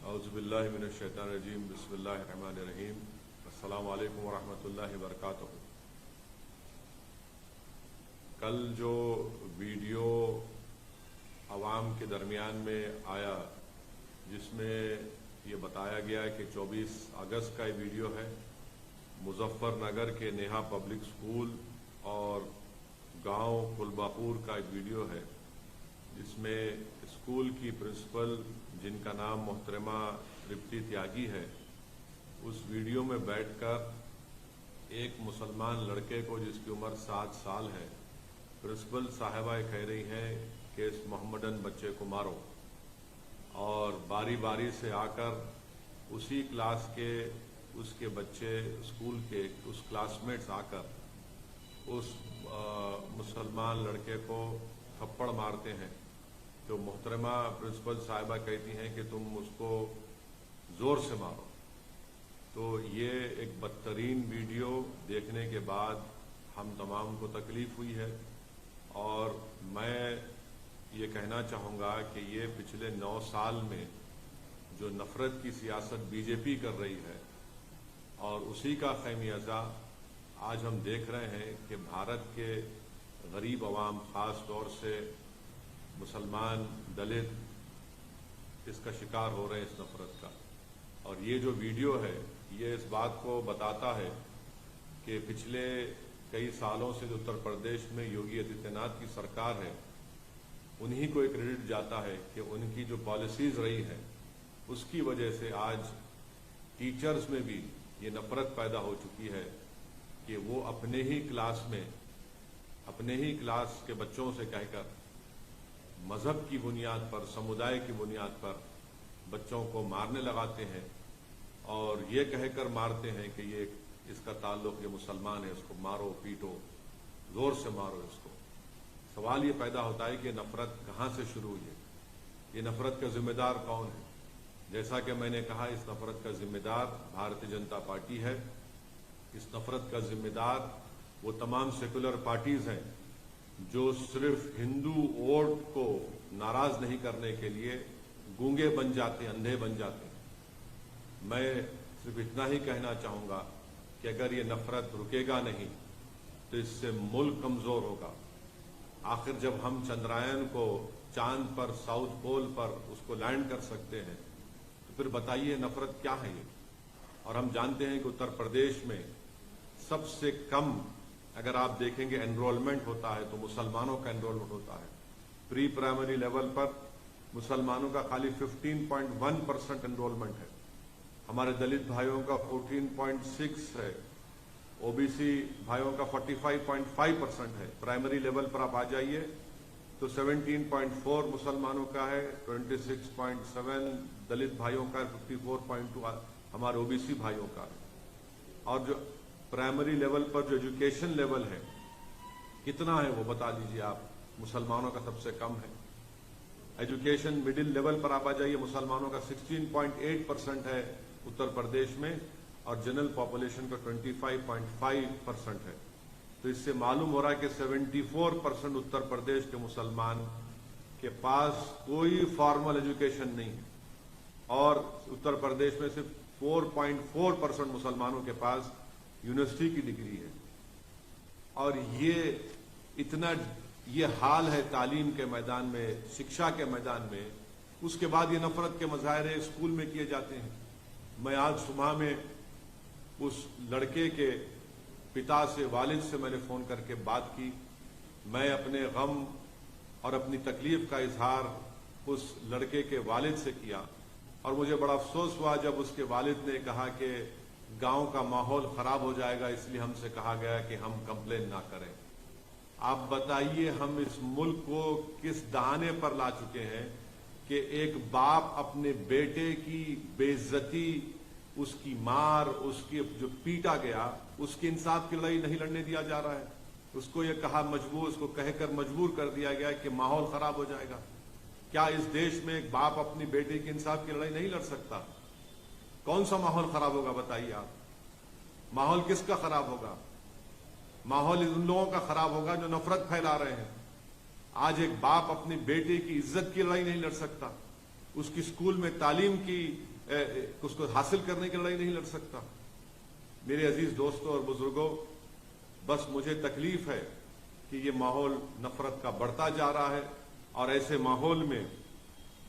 اعوذ باللہ من الشیطان الرجیم بسم اللہ الرحمن الرحیم السلام علیکم ورحمۃ اللہ وبرکاتہ۔ کل جو ویڈیو عوام کے درمیان میں آیا جس میں یہ بتایا گیا کہ 24 اگست کا یہ ویڈیو ہے، مظفر نگر کے نیہا پبلک سکول اور گاؤں کلباپور کا ایک ویڈیو ہے جس میں اسکول کی پرنسپل جن کا نام محترمہ ترپتی تیاگی ہے، اس ویڈیو میں بیٹھ کر ایک مسلمان لڑکے کو جس کی عمر 7 سال ہے، پرنسپل صاحبہ کہہ رہی ہیں کہ اس محمدن بچے کو مارو، اور باری باری سے آ کر اسی کلاس کے اس کے بچے اسکول کے اس کلاس میٹس آ کر اس مسلمان لڑکے کو تھپڑ مارتے ہیں۔ تو محترمہ پرنسپل صاحبہ کہتی ہیں کہ تم اس کو زور سے مارو۔ تو یہ ایک بدترین ویڈیو دیکھنے کے بعد ہم تمام کو تکلیف ہوئی ہے، اور میں یہ کہنا چاہوں گا کہ یہ پچھلے 9 سال میں جو نفرت کی سیاست بی جے پی کر رہی ہے، اور اسی کا خمیازہ آج ہم دیکھ رہے ہیں کہ بھارت کے غریب عوام، خاص طور سے مسلمان، دلت اس کا شکار ہو رہے ہیں، اس نفرت کا۔ اور یہ جو ویڈیو ہے یہ اس بات کو بتاتا ہے کہ پچھلے کئی سالوں سے جو اتر پردیش میں یوگی آدتیہ ناتھ کی سرکار ہے، انہی کو ایک کریڈٹ جاتا ہے کہ ان کی جو پالیسیز رہی ہیں اس کی وجہ سے آج ٹیچرز میں بھی یہ نفرت پیدا ہو چکی ہے کہ وہ اپنے ہی کلاس کے بچوں سے کہہ کر مذہب کی بنیاد پر، سمودائے کی بنیاد پر بچوں کو مارنے لگاتے ہیں، اور یہ کہہ کر مارتے ہیں کہ یہ اس کا تعلق یہ مسلمان ہے، اس کو مارو پیٹو، زور سے مارو اس کو۔ سوال یہ پیدا ہوتا ہے کہ نفرت کہاں سے شروع ہوئی ہے، یہ نفرت کا ذمہ دار کون ہے؟ جیسا کہ میں نے کہا، اس نفرت کا ذمہ دار بھارتیہ جنتا پارٹی ہے۔ اس نفرت کا ذمہ دار وہ تمام سیکولر پارٹیز ہیں جو صرف ہندو ووٹ کو ناراض نہیں کرنے کے لیے گونگے بن جاتے ہیں، اندھے بن جاتے ہیں۔ میں صرف اتنا ہی کہنا چاہوں گا کہ اگر یہ نفرت رکے گا نہیں تو اس سے ملک کمزور ہوگا۔ آخر جب ہم چندرائن کو چاند پر، ساؤتھ پول پر اس کو لینڈ کر سکتے ہیں تو پھر بتائیے نفرت کیا ہے یہ؟ اور ہم جانتے ہیں کہ اتر پردیش میں سب سے کم اگر آپ دیکھیں گے انرولمنٹ ہوتا ہے تو مسلمانوں کا انرولمنٹ ہوتا ہے۔ پری پرائمری لیول پر مسلمانوں کا خالی 15.1% انرولمنٹ ہے، ہمارے دلت بھائیوں کا 14.6 ہے، او بی سی بھائیوں کا 45.5% ہے۔ پرائمری لیول پر آپ آ جائیے تو 17.4 مسلمانوں کا ہے، 26.7 دلت بھائیوں کا ہے، 54.2 ہمارے او بی سی بھائیوں کا ہے۔ اور جو پرائمری لیول پر جو ایجوکیشن لیول ہے کتنا ہے وہ بتا دیجیے آپ؟ مسلمانوں کا سب سے کم ہے۔ ایجوکیشن مڈل لیول پر آپ آ جائیے، مسلمانوں کا 16.8% ہے اتر پردیش میں، اور جنرل پاپولیشن کا 25.5% ہے۔ تو اس سے معلوم ہو رہا ہے کہ 74% اتر پردیش کے مسلمان کے پاس کوئی فارمل ایجوکیشن نہیں ہے، اور اتر پردیش میں صرف 4.4% مسلمانوں کے پاس یونیورسٹی کی ڈگری ہے۔ اور یہ حال ہے تعلیم کے میدان میں، شکشا کے میدان میں۔ اس کے بعد یہ نفرت کے مظاہرے اسکول میں کیے جاتے ہیں۔ میں آج صبح میں اس لڑکے کے پتا سے، والد سے میں نے فون کر کے بات کی۔ میں اپنے غم اور اپنی تکلیف کا اظہار اس لڑکے کے والد سے کیا، اور مجھے بڑا افسوس ہوا جب اس کے والد نے کہا کہ گاؤں کا ماحول خراب ہو جائے گا، اس لیے ہم سے کہا گیا کہ ہم کمپلین نہ کریں۔ آپ بتائیے ہم اس ملک کو کس دہانے پر لا چکے ہیں کہ ایک باپ اپنے بیٹے کی بے عزتی، اس کی مار، اس کی جو پیٹا گیا، اس کی انصاف کی لڑائی نہیں لڑنے دیا جا رہا ہے۔ اس کو یہ اس کو کہہ کر مجبور کر دیا گیا کہ ماحول خراب ہو جائے گا۔ کیا اس دیش میں ایک باپ اپنی بیٹے کی انصاف کی لڑائی نہیں لڑ سکتا؟ کون سا ماحول خراب ہوگا بتائیے آپ؟ ماحول کس کا خراب ہوگا؟ ماحول ان لوگوں کا خراب ہوگا جو نفرت پھیلا رہے ہیں۔ آج ایک باپ اپنی بیٹے کی عزت کی لڑائی نہیں لڑ سکتا، اس کی اسکول میں تعلیم کی اس کو حاصل کرنے کی لڑائی نہیں لڑ سکتا؟ میرے عزیز دوستوں اور بزرگوں، بس مجھے تکلیف ہے کہ یہ ماحول نفرت کا بڑھتا جا رہا ہے، اور ایسے ماحول میں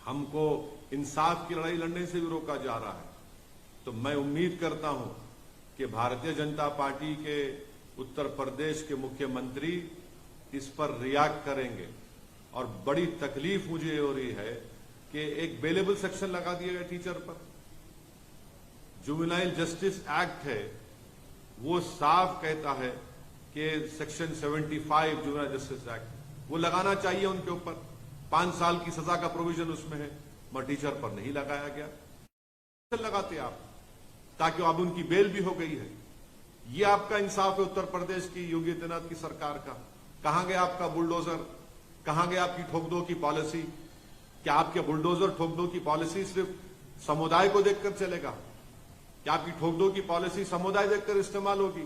ہم کو انصاف کی لڑائی لڑنے سے بھی روکا جا رہا ہے۔ تو میں امید کرتا ہوں کہ بھارتیہ جنتا پارٹی کے اتر پردیش کے مکھیہ منتری اس پر ریاکٹ کریں گے، اور بڑی تکلیف مجھے یہ ہو رہی ہے کہ ایک بیلیبل سیکشن لگا دیا گیا ٹیچر پر۔ جوینائل جسٹس ایکٹ ہے، وہ صاف کہتا ہے کہ سیکشن 75 جوینائل جسٹس ایکٹ وہ لگانا چاہیے ان کے اوپر، 5 سال کی سزا کا پروویژن اس میں ہے، مگر ٹیچر پر نہیں لگایا گیا۔ لگاتے آپ تاکہ اب ان کی بیل بھی ہو گئی ہے۔ یہ آپ کا انصاف ہے اتر پردیش کی یوگی آدتیہ ناتھ کی سرکار کا؟ کہاں گیا آپ کا بلڈوزر؟ کہاں گیا آپ کی ٹھوک دو کی پالیسی؟ کیا آپ کے بلڈوزر ٹھوک دو کی پالیسی صرف سمودائے کو دیکھ کر چلے گا؟ کیا آپ کی ٹھوک دو کی پالیسی سمودائے دیکھ کر استعمال ہوگی؟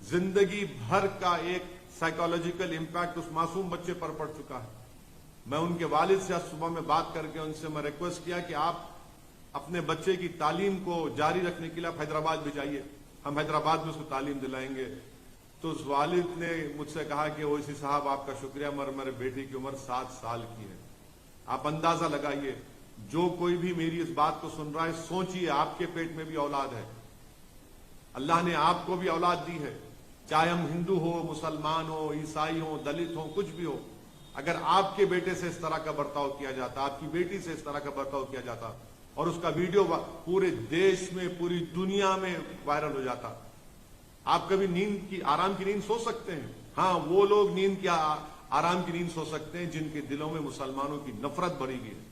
زندگی بھر کا ایک سائیکالوجیکل امپیکٹ اس معصوم بچے پر پڑ چکا ہے۔ میں ان کے والد سے آج صبح میں بات کر کے ان سے میں ریکویسٹ کیا کہ آپ اپنے بچے کی تعلیم کو جاری رکھنے کے لیے آپ حیدرآباد بھی جائیے، ہم حیدرآباد میں اس کو تعلیم دلائیں گے۔ تو اس والد نے مجھ سے کہا کہ اویسی صاحب آپ کا شکریہ، مگر میرے بیٹی کی عمر 7 سال کی ہے۔ آپ اندازہ لگائیے، جو کوئی بھی میری اس بات کو سن رہا ہے، سوچئے آپ کے پیٹ میں بھی اولاد ہے، اللہ نے آپ کو بھی اولاد دی ہے، چاہے ہم ہندو ہو، مسلمان ہو، عیسائی ہو، دلت ہو، کچھ بھی ہو۔ اگر آپ کے بیٹے سے اس طرح کا برتاؤ کیا جاتا، آپ کی بیٹی سے اس طرح کا برتاؤ کیا جاتا، اور اس کا ویڈیو پورے دیش میں، پوری دنیا میں وائرل ہو جاتا، آپ کبھی نیند کی، آرام کی نیند سو سکتے ہیں؟ ہاں، وہ لوگ نیند کی، آرام کی نیند سو سکتے ہیں جن کے دلوں میں مسلمانوں کی نفرت بھری ہوئی ہے،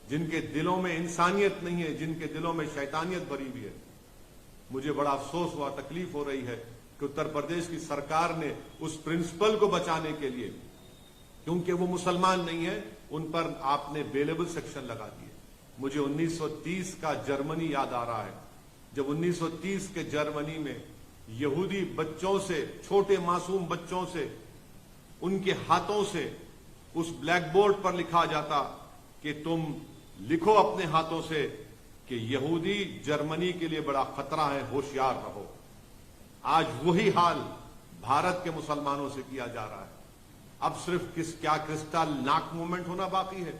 جن کے دلوں میں انسانیت نہیں ہے، جن کے دلوں میں شیطانیت بھری ہوئی ہے۔ مجھے بڑا افسوس ہوا، تکلیف ہو رہی ہے کہ اتر پردیش کی سرکار نے اس پرنسپل کو بچانے کے لیے، کیونکہ وہ مسلمان نہیں ہے، ان پر آپ نے بیلیبل سیکشن لگا دیے۔ مجھے 1930 کا جرمنی یاد آ رہا ہے، جب 1930 کے جرمنی میں یہودی بچوں سے، چھوٹے معصوم بچوں سے، ان کے ہاتھوں سے اس بلیک بورڈ پر لکھا جاتا کہ تم لکھو اپنے ہاتھوں سے کہ یہودی جرمنی کے لیے بڑا خطرہ ہے، ہوشیار رہو۔ آج وہی حال بھارت کے مسلمانوں سے کیا جا رہا ہے۔ اب صرف کیا کرسٹل ناک موومنٹ ہونا باقی ہے؟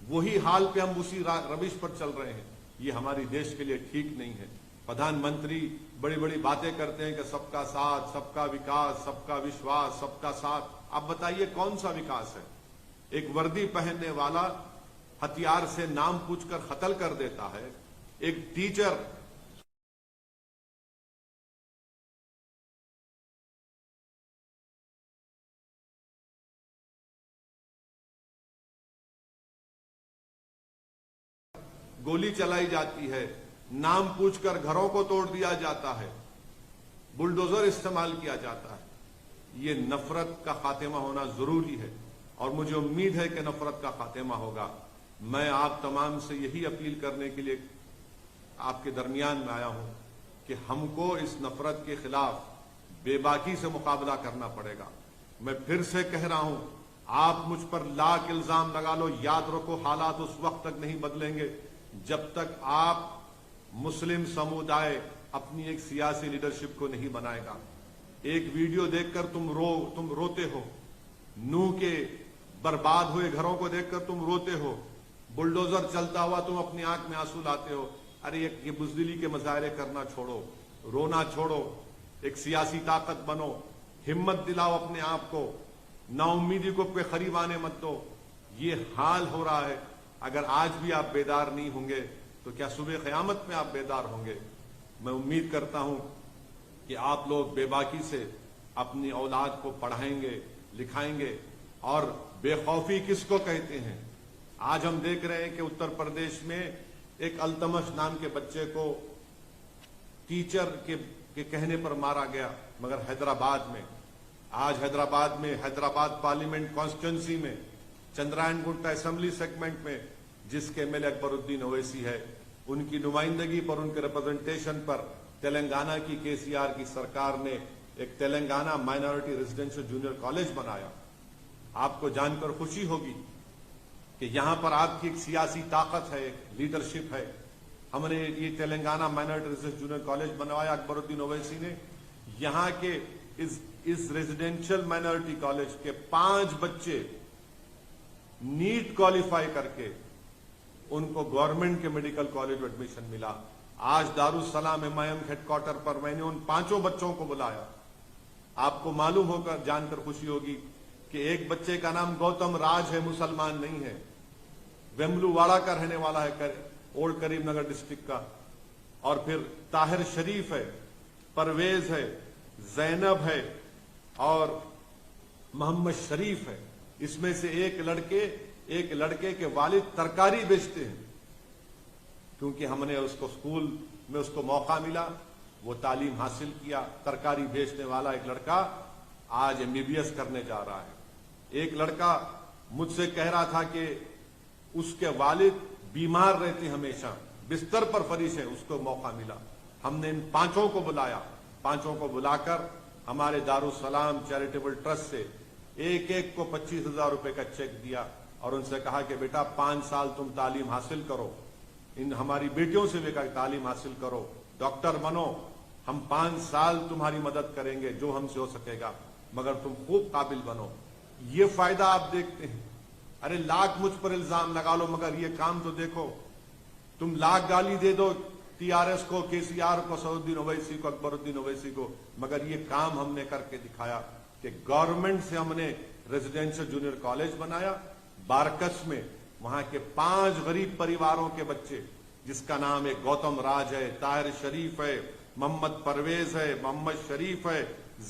وہی حال پہ ہم اسی روش پر چل رہے ہیں۔ یہ ہماری دیش کے لیے ٹھیک نہیں ہے۔ پردھان منتری بڑی بڑی باتیں کرتے ہیں کہ سب کا ساتھ، سب کا وکاس، سب کا وشواس، سب کا ساتھ۔ اب بتائیے کون سا وکاس ہے؟ ایک وردی پہننے والا ہتھیار سے نام پوچھ کر قتل کر دیتا ہے، ایک ٹیچر گولی چلائی جاتی ہے، نام پوچھ کر گھروں کو توڑ دیا جاتا ہے، بلڈوزر استعمال کیا جاتا ہے۔ یہ نفرت کا خاتمہ ہونا ضروری ہے، اور مجھے امید ہے کہ نفرت کا خاتمہ ہوگا۔ میں آپ تمام سے یہی اپیل کرنے کے لیے آپ کے درمیان میں آیا ہوں کہ ہم کو اس نفرت کے خلاف بے باکی سے مقابلہ کرنا پڑے گا۔ میں پھر سے کہہ رہا ہوں، آپ مجھ پر لاکھ الزام لگا لو، یاد رکھو حالات اس وقت تک نہیں بدلیں گے جب تک آپ مسلم سمودائے اپنی ایک سیاسی لیڈرشپ کو نہیں بنائے گا۔ ایک ویڈیو دیکھ کر تم روتے ہو، نوح کے برباد ہوئے گھروں کو دیکھ کر تم روتے ہو، بلڈوزر چلتا ہوا تم اپنی آنکھ میں آنسو لاتے ہو۔ ارے یہ بزدلی کے مظاہرے کرنا چھوڑو، رونا چھوڑو، ایک سیاسی طاقت بنو، ہمت دلاؤ اپنے آپ کو، نا امیدی کو پہ قریب آنے مت دو۔ یہ حال ہو رہا ہے، اگر آج بھی آپ بیدار نہیں ہوں گے تو کیا صبح قیامت میں آپ بیدار ہوں گے؟ میں امید کرتا ہوں کہ آپ لوگ بے باکی سے اپنی اولاد کو پڑھائیں گے، لکھائیں گے۔ اور بے خوفی کس کو کہتے ہیں؟ آج ہم دیکھ رہے ہیں کہ اتر پردیش میں ایک التمش نام کے بچے کو ٹیچر کے کہنے پر مارا گیا، مگر حیدرآباد میں، آج حیدرآباد پارلیمنٹ کانسٹیچوئنسی میں، چندرائن گٹا اسمبلی سیگمنٹ میں، جس کے ایم ایل اے اکبر الدین اویسی ہے، ان کی نمائندگی پر، ان کے ریپرزنٹیشن پر تلنگانہ کی KCR کی سرکار نے ایک Telangana minority residential junior college بنایا۔ آپ کو جان کر خوشی ہوگی کہ یہاں پر آپ کی ایک سیاسی طاقت ہے، ایک لیڈرشپ ہے. ہم نے یہ Telangana minority research junior college بنوایا اکبر الدین اویسی نے. یہاں کے اس ریزیڈینشل مائنرٹی کالج کے 5 بچے نیٹ کوالیفائی کر کے ان کو گورنمنٹ کے میڈیکل کالج میں ایڈمیشن ملا. آج دارالسلام MIM ہیڈ کوارٹر پر میں نے ان 5 بچوں کو بلایا. آپ کو معلوم ہو کر جان کر خوشی ہوگی کہ ایک بچے کا نام گوتم راج ہے، مسلمان نہیں ہے، ویملو واڑہ کا رہنے والا ہے، اولڈ کریم نگر ڈسٹرکٹ کا. اور پھر طاہر شریف ہے، پرویز ہے، زینب ہے اور محمد شریف ہے. اس میں سے ایک لڑکے کے والد ترکاری بیچتے ہیں. کیونکہ ہم نے اس کو اسکول میں اس کو موقع ملا، وہ تعلیم حاصل کیا. ترکاری بیچنے والا ایک لڑکا آج MBBS کرنے جا رہا ہے. ایک لڑکا مجھ سے کہہ رہا تھا کہ اس کے والد بیمار رہتے ہمیشہ، بستر پر فریش ہیں، اس کو موقع ملا. ہم نے ان 5 کو بلایا. 5 کو بلا کر ہمارے دارالسلام چیریٹیبل ٹرسٹ سے ایک کو 25,000 روپے کا چیک دیا اور ان سے کہا کہ بیٹا 5 سال تم تعلیم حاصل کرو، ان ہماری بیٹیوں سے بھی کہا تعلیم حاصل کرو، ڈاکٹر بنو، ہم 5 سال تمہاری مدد کریں گے جو ہم سے ہو سکے گا، مگر تم خوب قابل بنو. یہ فائدہ آپ دیکھتے ہیں. ارے لاکھ مجھ پر الزام لگا لو مگر یہ کام تو دیکھو. تم لاکھ گالی دے دو TRS کو، KCR کو، سعود الدین اویسی کو، اکبر الدین اویسی کو، مگر یہ کام ہم نے کر کے دکھایا کہ گورنمنٹ سے ہم نے ریزیڈینشل جونیئر کالج بنایا بارکس میں. وہاں کے 5 غریب پریواروں کے بچے جس کا نام ہے گوتم راج ہے، طاہر شریف ہے، محمد پرویز ہے، محمد شریف ہے،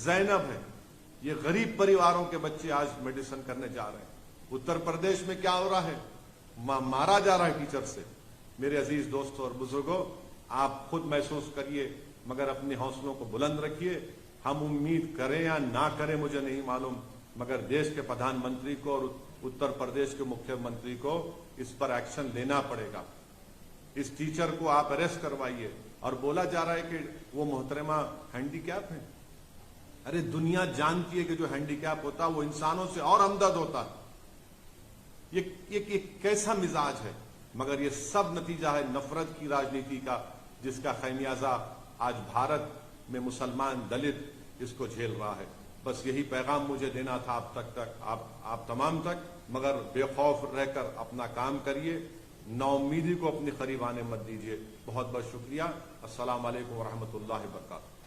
زینب ہے. یہ غریب پریواروں کے بچے آج میڈیسن کرنے جا رہے ہیں. اتر پردیش میں کیا ہو رہا ہے؟ مارا جا رہا ہے ٹیچر سے. میرے عزیز دوستوں اور بزرگوں، آپ خود محسوس کریے مگر اپنے حوصلوں کو بلند رکھیے. ہم امید کریں یا نہ کریں مجھے نہیں معلوم، مگر دیش کے پردھان منتری کو اور اتر پردیش کے مکھیہ منتری کو اس پر ایکشن لینا پڑے گا. اس ٹیچر کو آپ اریسٹ کروائیے. اور بولا جا رہا ہے کہ وہ محترمہ ہینڈی کیپ ہیں. ارے دنیا جانتی ہے کہ جو ہینڈی کیپ ہوتا ہے وہ انسانوں سے اور ہمدرد ہوتا ہے. یہ کیسا مزاج ہے؟ مگر یہ سب نتیجہ ہے نفرت کی راجنیتی کا، جس کا خمیازہ آج بھارت میں مسلمان دلت اس کو جھیل رہا ہے. بس یہی پیغام مجھے دینا تھا آپ تمام تک. مگر بے خوف رہ کر اپنا کام کریے، نا امیدی کو اپنی قریب آنے مت دیجیے. بہت بہت شکریہ. السلام علیکم ورحمۃ اللہ وبرکاتہ.